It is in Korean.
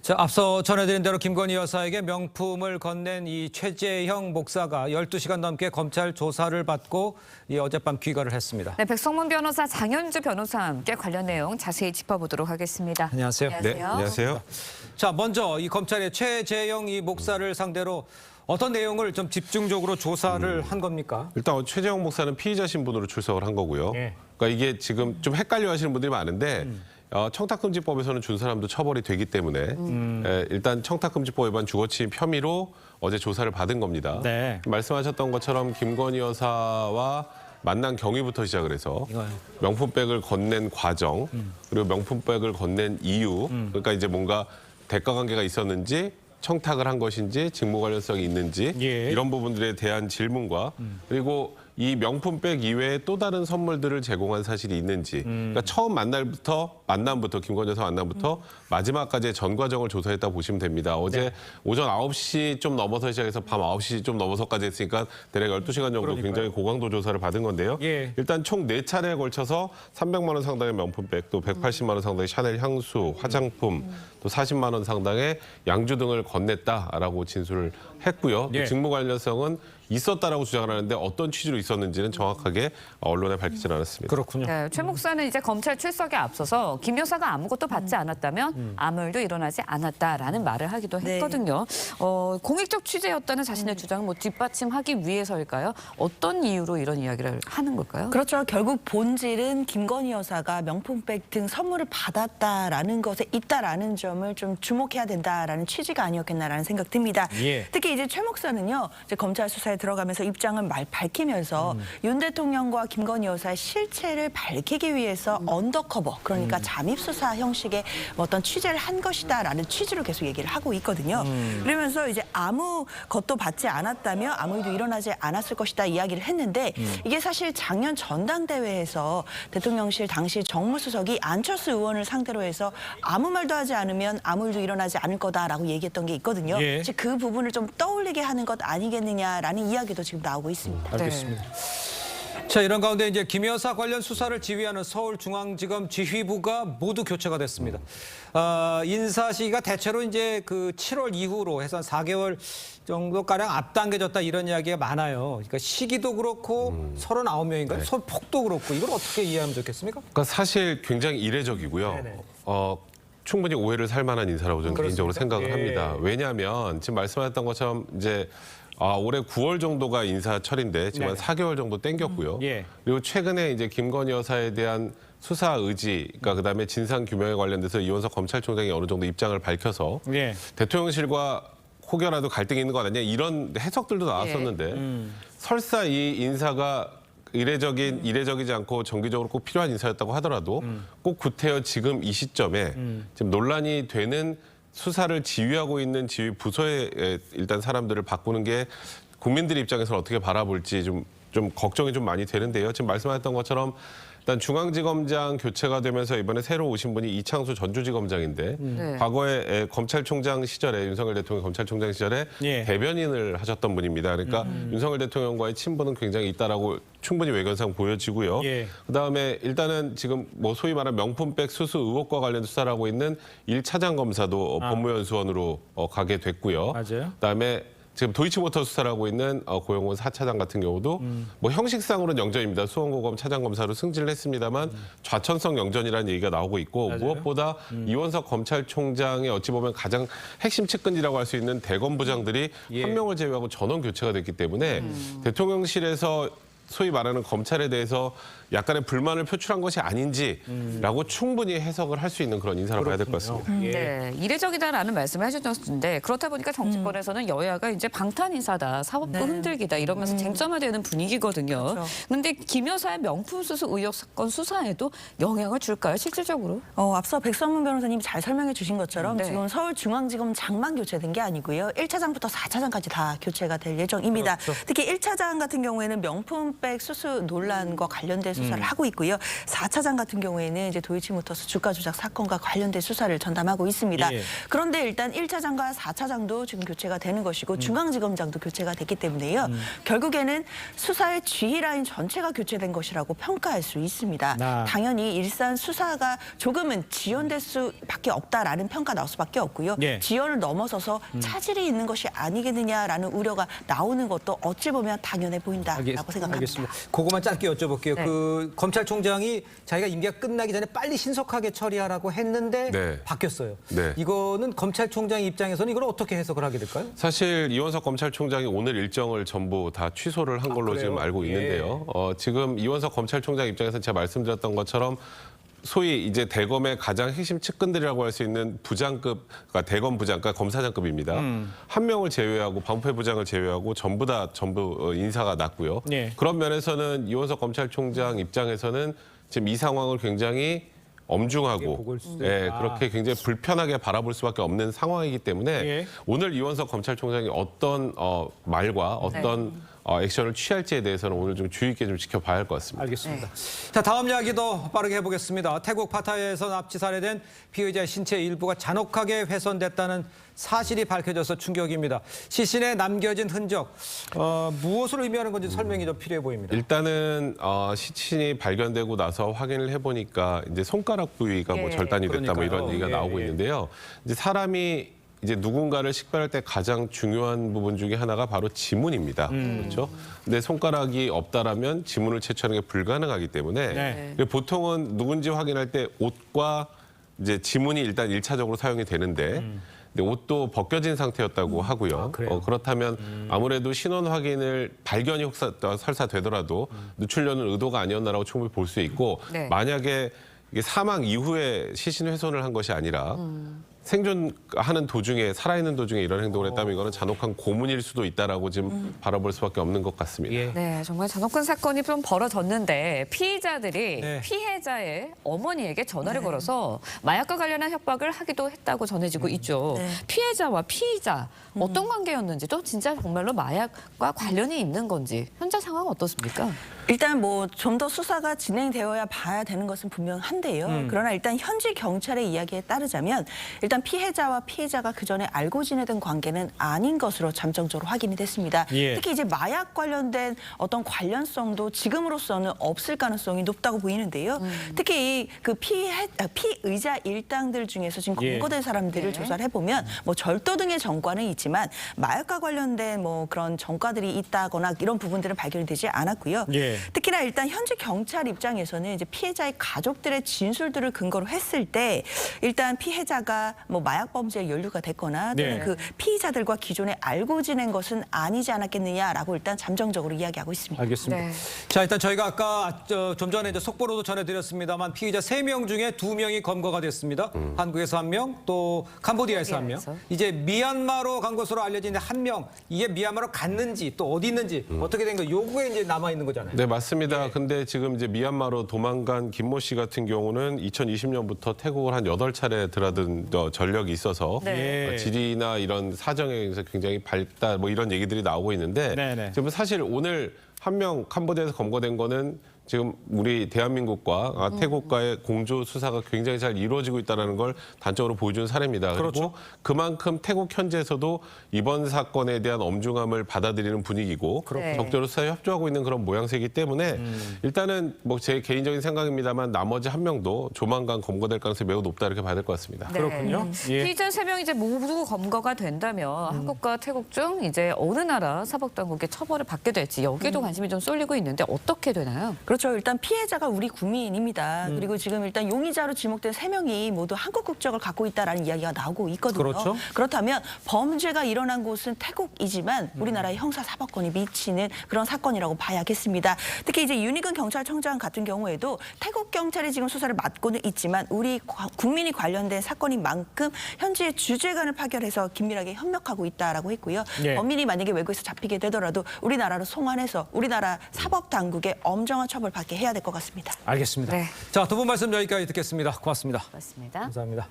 자, 앞서 전해드린 대로 김건희 여사에게 명품을 건넨 이 최재형 목사가 12시간 넘게 검찰 조사를 받고 어젯밤 귀가를 했습니다. 네, 백성문 변호사, 장현주 변호사와 함께 관련 내용 자세히 짚어보도록 하겠습니다. 안녕하세요. 네, 안녕하세요. 자, 먼저 이 검찰의 최재형 이 목사를 상대로 어떤 내용을 좀 집중적으로 조사를 한 겁니까? 일단 최재형 목사는 피의자 신분으로 출석을 한 거고요. 네. 그러니까 이게 지금 좀 헷갈려 하시는 분들이 많은데 청탁금지법에서는 준 사람도 처벌이 되기 때문에 일단 청탁금지법 위반 주거침입 혐의로 어제 조사를 받은 겁니다. 네. 말씀하셨던 것처럼 김건희 여사와 만난 경위부터 시작을 해서 명품백을 건넨 과정, 그리고 명품백을 건넨 이유, 그러니까 이제 뭔가 대가 관계가 있었는지 청탁을 한 것인지 직무 관련성이 있는지 예. 이런 부분들에 대한 질문과 그리고 이 명품백 이외에 또 다른 선물들을 제공한 사실이 있는지 그러니까 처음 만남부터 김건희 여사 만남부터 마지막까지의 전 과정을 조사했다 보시면 됩니다. 어제 네. 오전 9시 좀 넘어서 시작해서 밤 9시 좀 넘어서까지 했으니까 대략 12시간 정도 그러니까요. 굉장히 고강도 조사를 받은 건데요. 예. 일단 총 4차례에 걸쳐서 300만 원 상당의 명품백, 또 180만 원 상당의 샤넬 향수, 화장품, 또 40만 원 상당의 양주 등을 건넸다라고 진술을 했고요. 예. 또 직무 관련성은 있었다라고 주장을 하는데 어떤 취지로 있었는지는 정확하게 언론에 밝히진 않았습니다. 그렇군요. 네, 최 목사는 이제 검찰 출석에 앞서서 김 여사가 아무것도 받지 않았다면 아무 일도 일어나지 않았다라는 말을 하기도 했거든요. 공익적 취재였다는 자신의 주장을 뒷받침하기 위해서일까요? 어떤 이유로 이런 이야기를 하는 걸까요? 그렇죠. 결국 본질은 김건희 여사가 명품백 등 선물을 받았다라는 것에 있다라는 점을 좀 주목해야 된다라는 취지가 아니었겠나라는 생각 듭니다. 예. 특히 이제 최 목사는요, 이제 검찰 수사에 들어가면서 입장을 밝히면서 윤 대통령과 김건희 여사의 실체를 밝히기 위해서 언더커버, 그러니까 잠입 수사 형식의 어떤 취재를 한 것이다라는 취지로 계속 얘기를 하고 있거든요. 그러면서 이제 아무것도 받지 않았다며 아무 일도 일어나지 않았을 것이다 이야기를 했는데 이게 사실 작년 전당대회에서 대통령실 당시 정무수석이 안철수 의원을 상대로 해서 아무 말도 하지 않으면 아무 일도 일어나지 않을 거다라고 얘기했던 게 있거든요. 예. 즉 그 부분을 좀 떠올리게 하는 것 아니겠느냐라는 이야기도 지금 나오고 있습니다. 알겠습니다. 자, 이런 가운데 이제 김 여사 관련 수사를 지휘하는 서울중앙지검 지휘부가 모두 교체가 됐습니다. 인사 시기가 대체로 이제 그 7월 이후로 해서 한 4개월 정도가량 앞당겨졌다 이런 이야기가 많아요. 그러니까 시기도 그렇고 39명인가요? 폭도 그렇고 이걸 어떻게 이해하면 좋겠습니까? 그러니까 사실 굉장히 이례적이고요. 네네. 충분히 오해를 살 만한 인사라고 저는 개인적으로 그렇습니까? 생각을 예. 합니다. 왜냐하면 지금 말씀하셨던 것처럼 이제 올해 9월 정도가 인사철인데 지금 한 네네. 4개월 정도 땡겼고요. 예. 그리고 최근에 이제 김건희 여사에 대한 수사 의지, 그러니까 그다음에 진상 규명에 관련돼서 이원석 검찰총장이 어느 정도 입장을 밝혀서 예. 대통령실과 혹여라도 갈등이 있는 거 아니냐 이런 해석들도 나왔었는데 설사 이 인사가 이례적이지 않고 정기적으로 꼭 필요한 인사였다고 하더라도 꼭 구태여 지금 이 시점에 지금 논란이 되는 수사를 지휘하고 있는 지휘 부서에 일단 사람들을 바꾸는 게 국민들 입장에서는 어떻게 바라볼지 좀 걱정이 좀 많이 되는데요. 지금 말씀하셨던 것처럼 일단 중앙지검장 교체가 되면서 이번에 새로 오신 분이 이창수 전주지검장인데 네. 과거에 검찰총장 시절에 윤석열 대통령 검찰총장 시절에 예. 대변인을 하셨던 분입니다. 그러니까 윤석열 대통령과의 친분은 굉장히 있다라고 충분히 외견상 보여지고요. 예. 그다음에 일단은 지금 뭐 소위 말하는 명품백 수수 의혹과 관련 수사를 하고 있는 1차장 검사도 법무연수원으로 가게 됐고요. 맞아요. 그다음에 지금 도이치모터 수사를 하고 있는 고용원 4차장 같은 경우도 뭐 형식상으로는 영전입니다. 수원고검 차장검사로 승진을 했습니다만 좌천성 영전이라는 얘기가 나오고 있고 맞아요. 무엇보다 이원석 검찰총장의 어찌 보면 가장 핵심 측근이라고 할 수 있는 대검부장들이 예. 한 명을 제외하고 전원 교체가 됐기 때문에 대통령실에서 소위 말하는 검찰에 대해서 약간의 불만을 표출한 것이 아닌지라고 충분히 해석을 할 수 있는 그런 인사라고 봐야 될 것 같습니다. 예. 네, 이례적이다라는 말씀을 해주셨는데 그렇다 보니까 정치권에서는 여야가 이제 방탄 인사다, 사법부 흔들기다 이러면서 쟁점화되는 분위기거든요. 그런데 김 여사의 명품 수수 의혹 사건 수사에도 영향을 줄까요, 실질적으로? 앞서 백성문 변호사님이 잘 설명해 주신 것처럼 네. 지금 서울중앙지검 장만 교체된 게 아니고요. 1차장부터 4차장까지 다 교체가 될 예정입니다. 그렇죠. 특히 1차장 같은 경우에는 명품백 방수백 수수 논란과 관련된 수사를 하고 있고요. 4차장 같은 경우에는 이제 도이치모터스 주가 조작 사건과 관련된 수사를 전담하고 있습니다. 예. 그런데 일단 1차장과 4차장도 지금 교체가 되는 것이고 중앙지검장도 교체가 됐기 때문에요. 결국에는 수사의 지휘 라인 전체가 교체된 것이라고 평가할 수 있습니다. 당연히 일산 수사가 조금은 지연될 수밖에 없다라는 평가 나올 수밖에 없고요. 예. 지연을 넘어서서 차질이 있는 것이 아니겠느냐라는 우려가 나오는 것도 어찌 보면 당연해 보인다라고 생각합니다. 알겠습니다. 그거만 짧게 여쭤볼게요. 네. 그 검찰총장이 자기가 임기가 끝나기 전에 빨리 신속하게 처리하라고 했는데 네. 바뀌었어요. 네. 이거는 검찰총장 입장에서는 이걸 어떻게 해석을 하게 될까요? 사실 이원석 검찰총장이 오늘 일정을 전부 다 취소를 한 걸로 그래요? 지금 알고 예. 있는데요. 지금 이원석 검찰총장 입장에서는 제가 말씀드렸던 것처럼 소위 이제 대검의 가장 핵심 측근들이라고 할 수 있는 부장급, 그러니까 대검 부장, 그러니까 검사장급입니다. 한 명을 제외하고 방패 부장을 제외하고 전부 인사가 났고요. 예. 그런 면에서는 이원석 검찰총장 입장에서는 지금 이 상황을 굉장히 엄중하고 보고 있을 수도 예, 있다. 그렇게 굉장히 불편하게 바라볼 수밖에 없는 상황이기 때문에 예. 오늘 이원석 검찰총장이 어떤 말과 어떤 액션을 취할지에 대해서는 오늘 좀 주의 있게 좀 지켜봐야 할 것 같습니다. 알겠습니다. 자, 다음 이야기도 빠르게 해보겠습니다. 태국 파타야에서 납치 살해된 피의자의 신체 일부가 잔혹하게 훼손됐다는 사실이 밝혀져서 충격입니다. 시신에 남겨진 흔적, 무엇을 의미하는 건지 설명이 좀 필요해 보입니다. 일단은 시신이 발견되고 나서 확인을 해보니까 이제 손가락 부위가 뭐 예. 절단이 됐다 뭐 이런 그러니까요. 얘기가 예, 나오고 예. 있는데요. 이제 사람이 이제 누군가를 식별할 때 가장 중요한 부분 중에 하나가 바로 지문입니다. 그렇죠? 근데 손가락이 없다라면 지문을 채취하는 게 불가능하기 때문에 네. 보통은 누군지 확인할 때 옷과 이제 지문이 일단 1차적으로 사용이 되는데 근데 옷도 벗겨진 상태였다고 하고요. 그래요? 그렇다면 아무래도 신원 확인을 발견이 설사 되더라도 누출려는 의도가 아니었나라고 충분히 볼 수 있고 네. 만약에 이게 사망 이후에 시신 훼손을 한 것이 아니라 생존하는 도중에 살아있는 도중에 이런 행동을 했다면 이거는 잔혹한 고문일 수도 있다라고 지금 바라볼 수밖에 없는 것 같습니다. 예. 네, 정말 잔혹한 사건이 좀 벌어졌는데 피의자들이 네. 피해자의 어머니에게 전화를 걸어서 마약과 관련한 협박을 하기도 했다고 전해지고 있죠. 네. 피해자와 피의자 어떤 관계였는지도 진짜 정말로 마약과 관련이 있는 건지 현재 상황 어떻습니까? 일단 뭐 좀 더 수사가 진행되어야 봐야 되는 것은 분명한데요. 그러나 일단 현지 경찰의 이야기에 따르자면 일단 피해자와 피해자가 그전에 알고 지내던 관계는 아닌 것으로 잠정적으로 확인이 됐습니다. 예. 특히 이제 마약 관련된 어떤 관련성도 지금으로서는 없을 가능성이 높다고 보이는데요. 특히 그 피의자 일당들 중에서 지금 예. 검거된 사람들을 조사를 해보면 뭐 절도 등의 전과는 있지만 마약과 관련된 뭐 그런 전과들이 있다거나 이런 부분들은 발견이 되지 않았고요. 예. 특히나 일단 현지 경찰 입장에서는 이제 피해자의 가족들의 진술들을 근거로 했을 때 일단 피해자가 뭐 마약 범죄에 연루가 됐거나 또는 네. 그 피의자들과 기존에 알고 지낸 것은 아니지 않았겠느냐라고 일단 잠정적으로 이야기하고 있습니다. 알겠습니다. 네. 자, 일단 저희가 아까 좀 전에 이제 속보로도 전해드렸습니다만 피의자 3명 중에 2명이 검거가 됐습니다. 한국에서 1명, 또 캄보디아에서 1명. 캄보디아에서. 이제 미얀마로 간 것으로 알려진 1명. 이게 미얀마로 갔는지 또 어디 있는지 어떻게 된 거 요거에 이제 남아 있는 거잖아요. 네, 맞습니다. 근데 지금 이제 미얀마로 도망간 김모 씨 같은 경우는 2020년부터 태국을 한 8차례 드나든 전력이 있어서 네. 지리나 이런 사정에 의해서 굉장히 밝다 뭐 이런 얘기들이 나오고 있는데 네네. 지금 사실 오늘 한 명 캄보디아에서 검거된 거는 지금 우리 대한민국과 태국과의 공조 수사가 굉장히 잘 이루어지고 있다는 걸 단적으로 보여준 사례입니다. 그렇죠. 그리고 그만큼 태국 현지에서도 이번 사건에 대한 엄중함을 받아들이는 분위기고 그렇군요. 적절히 수사에 협조하고 있는 그런 모양새이기 때문에 일단은 뭐 제 개인적인 생각입니다만 나머지 한 명도 조만간 검거될 가능성이 매우 높다 이렇게 봐야 될 것 같습니다. 네. 그렇군요. 예. 피의자 3명 이제 모두 검거가 된다면 한국과 태국 중 이제 어느 나라 사법당국의 처벌을 받게 될지 여기도 관심이 좀 쏠리고 있는데 어떻게 되나요? 그렇죠. 일단 피해자가 우리 국민입니다. 그리고 지금 일단 용의자로 지목된 3명이 모두 한국 국적을 갖고 있다라는 이야기가 나오고 있거든요. 그렇죠. 그렇다면 범죄가 일어난 곳은 태국이지만 우리나라의 형사 사법권이 미치는 그런 사건이라고 봐야겠습니다. 특히 이제 윤희근 경찰청장 같은 경우에도 태국 경찰이 지금 수사를 맡고는 있지만 우리 국민이 관련된 사건인 만큼 현지의 주재관을 파견해서 긴밀하게 협력하고 있다라고 했고요. 예. 범인이 만약에 외국에서 잡히게 되더라도 우리나라로 송환해서 우리나라 사법 당국의 엄정한 처벌 받게 해야 될 것 같습니다. 알겠습니다. 네. 자, 두 분 말씀 여기까지 듣겠습니다. 고맙습니다. 맞습니다. 감사합니다.